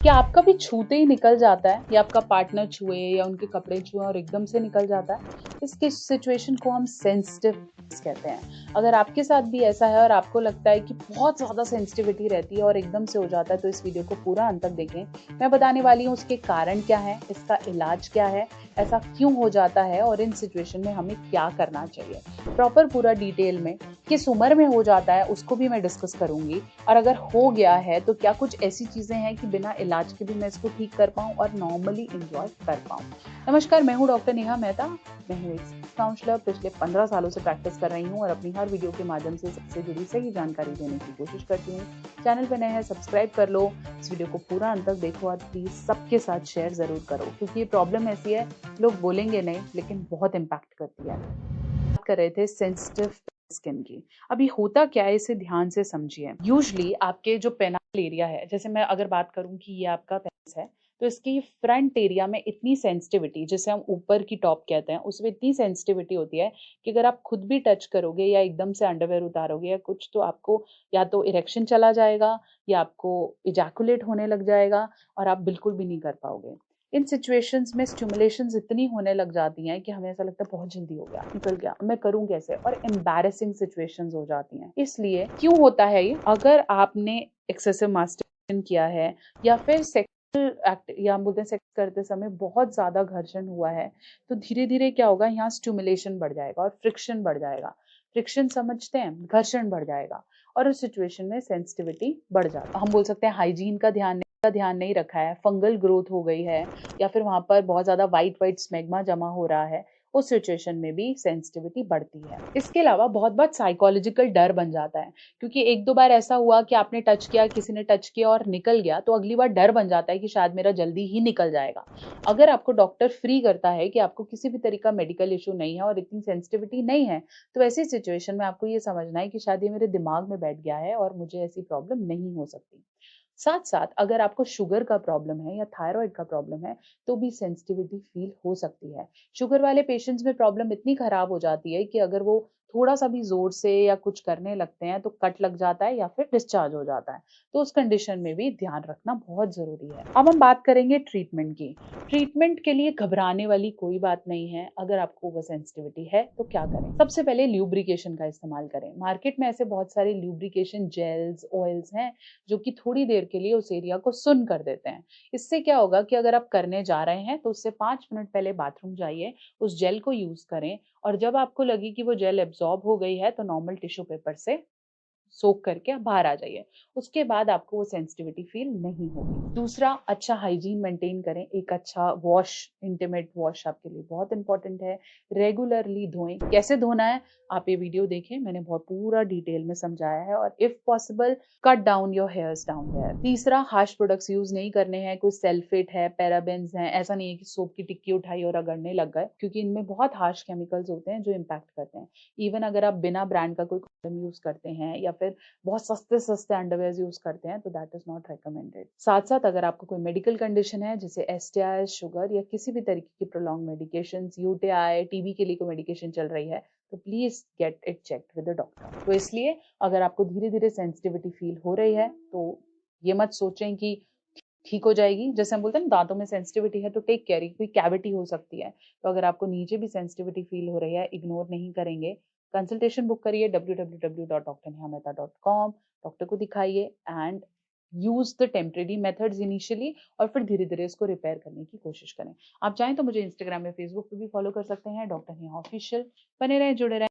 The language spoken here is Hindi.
क्या आपका भी छूते ही निकल जाता है या आपका पार्टनर छुए या उनके कपड़े छुए और एकदम से निकल जाता है? इसकी सिचुएशन को हम सेंसिटिव कहते हैं। अगर आपके साथ भी ऐसा है और आपको लगता है कि बहुत ज़्यादा सेंसिटिविटी रहती है और एकदम से हो जाता है, तो इस वीडियो को पूरा अंत तक देखें। मैं बताने वाली हूँ उसके कारण क्या है, इसका इलाज क्या है, ऐसा क्यों हो जाता है और इन सिचुएशन में हमें क्या करना चाहिए। प्रॉपर पूरा डिटेल में किस उम्र में हो जाता है उसको भी मैं डिस्कस करूंगी, और अगर हो गया है तो क्या कुछ ऐसी चीजें हैं कि बिना इलाज के भी मैं इसको ठीक कर पाऊँ और नॉर्मली एंजॉय कर पाऊँ। नमस्कार, मैं हूँ डॉक्टर नेहा मेहता। मैं हूँ एक काउंसलर, पिछले 15 सालों से प्रैक्टिस कर रही हूँ और अपनी हर वीडियो के माध्यम से सबसे जुड़ी सही जानकारी देने की कोशिश करती हूँ। चैनल पे नए हैं, सब्सक्राइब कर लो, इस वीडियो को पूरा अंत तक देखो और प्लीज सबके साथ शेयर जरूर करो, क्योंकि ये प्रॉब्लम ऐसी है, लोग बोलेंगे नहीं लेकिन बहुत इम्पैक्ट करती है। बात कर रहे थे सेंसिटिव स्किन की। अभी होता क्या है, इसे ध्यान से समझिए। यूजुअली आपके जो पेनाल एरिया है, जैसे मैं अगर बात करूं कि ये आपका पेनिस है, तो इसकी फ्रंट एरिया में इतनी सेंसिटिविटी, जिसे हम ऊपर की टॉप कहते हैं, उसमें इतनी सेंसिटिविटी होती है कि अगर आप खुद भी टच करोगे या एकदम से अंडरवेयर उतारोगे या कुछ, तो आपको या तो इरेक्शन चला जाएगा या आपको इजैकुलेट होने लग जाएगा और आप बिल्कुल भी नहीं कर पाओगे। इन सिचुएशंस में स्टिमुलेशंस इतनी होने लग जाती हैं कि हमें ऐसा लगता है बहुत जल्दी हो गया, निकल गया, मैं करूं कैसे, और एम्बैरेसिंग सिचुएशंस हो जाती हैं। इसलिए क्यों होता है ये? अगर आपने एक्सेसिव मास्टरबेशन किया है या फिर सेक्सुअल एक्ट, या हम बोलते हैं सेक्स करते समय बहुत ज्यादा घर्षण हुआ है, तो धीरे धीरे क्या होगा, यहाँ स्टिमुलेशन बढ़ जाएगा और फ्रिक्शन बढ़ जाएगा। फ्रिक्शन समझते हैं, घर्षण बढ़ जाएगा और उस सिचुएशन में सेंसिटिविटी बढ़ जाती है। हम बोल सकते हैं हाइजीन का ध्यान नहीं रखा है, फंगल ग्रोथ हो गई है या फिर वहां पर बहुत ज्यादा वाइट स्मेग्मा जमा हो रहा है, उस सिचुएशन में भी सेंसिटिविटी बढ़ती है। इसके अलावा बहुत बार साइकोलॉजिकल डर बन जाता है, क्योंकि एक दो बार ऐसा हुआ कि आपने टच किया, किसी ने टच किया और निकल गया, तो अगली बार डर बन जाता है कि शायद मेरा जल्दी ही निकल जाएगा। अगर आपको डॉक्टर फ्री करता है कि आपको किसी भी तरीका मेडिकल इशू नहीं है और इतनी सेंसिटिविटी नहीं है, तो ऐसी सिचुएशन में आपको ये समझना है कि शायद ये मेरे दिमाग में बैठ गया है और मुझे ऐसी प्रॉब्लम नहीं हो सकती। साथ साथ अगर आपको शुगर का प्रॉब्लम है या थायराइड का प्रॉब्लम है, तो भी सेंसिटिविटी फील हो सकती है। शुगर वाले पेशेंट्स में प्रॉब्लम इतनी खराब हो जाती है कि अगर वो थोड़ा सा भी जोर से या कुछ करने लगते हैं तो कट लग जाता है या फिर डिस्चार्ज हो जाता है। तो उस कंडीशन में भी ध्यान रखना बहुत जरूरी है। अब हम बात करेंगे ट्रीटमेंट की। ट्रीटमेंट के लिए घबराने वाली कोई बात नहीं है। अगर आपको वो सेंसिटिविटी है तो क्या करें? सबसे पहले ल्यूब्रिकेशन का इस्तेमाल करें। मार्केट में ऐसे बहुत सारे ल्यूब्रिकेशन जेल्स, ऑयल्स हैं जो कि थोड़ी देर के लिए उस एरिया को सुन्न कर देते हैं। इससे क्या होगा कि अगर आप करने जा रहे हैं तो उससे 5 मिनट पहले बाथरूम जाइए, उस जेल को यूज करें, और जब आपको लगे कि वो जेल एब्जॉर्ब हो गई है तो नॉर्मल टिश्यू पेपर से सोक करके आप बाहर आ जाइए। उसके बाद आपको वो सेंसिटिविटी फील नहीं होगी। दूसरा, अच्छा हाइजीन मेंटेन करें। एक अच्छा वॉश, इंटीमेट वॉश आपके लिए बहुत इंपॉर्टेंट है। रेगुलरली धोएं। कैसे धोना है आप ये वीडियो देखें, मैंने बहुत पूरा डिटेल में समझाया है। और if possible cut down your hairs down there. तीसरा, हार्श प्रोडक्ट्स यूज नहीं करने हैं। कोई सेल्फेट है, पैराबेन्स हैं, ऐसा नहीं है कि सोप की टिक्की उठाई और रगड़ने लग गए, क्योंकि इनमें बहुत हार्श केमिकल्स होते हैं जो इम्पैक्ट करते हैं। इवन अगर आप बिना ब्रांड का कोई कंडोम यूज करते हैं या फिर बहुत सस्ते सस्ते अंडरवेयर यूज करते हैं, तो दैट इज नॉट रिकमेंडेड। साथ साथ अगर आपको कोई मेडिकल कंडीशन है जैसे एसटीआई, शुगर या किसी भी तरीके की प्रोलॉन्ग मेडिकेशन, यूटीआई, टीबी के लिए कोई मेडिकेशन चल रही है, तो please get it checked with the doctor. तो इसलिए अगर आपको धीरे धीरे सेंसिटिविटी फील हो रही है तो ये मत सोचें कि ठीक हो जाएगी। जैसे हम बोलते हैं ना, दांतों में सेंसिटिविटी है तो टेक केयर, कोई कैविटी हो सकती है। तो अगर आपको नीचे भी सेंसिटिविटी फील हो रही है, इग्नोर नहीं करेंगे। कंसल्टेशन बुक करिए www.drnehameta.com, डॉक्टर को दिखाइए and use the temporary methods initially, और फिर धीरे धीरे इसको रिपेयर करने की कोशिश करें। आप चाहें तो मुझे इंस्टाग्राम में, फेसबुक पे भी फॉलो कर सकते हैं, डॉक्टर नेहा ऑफिशियल। बने रहें, जुड़े रहें।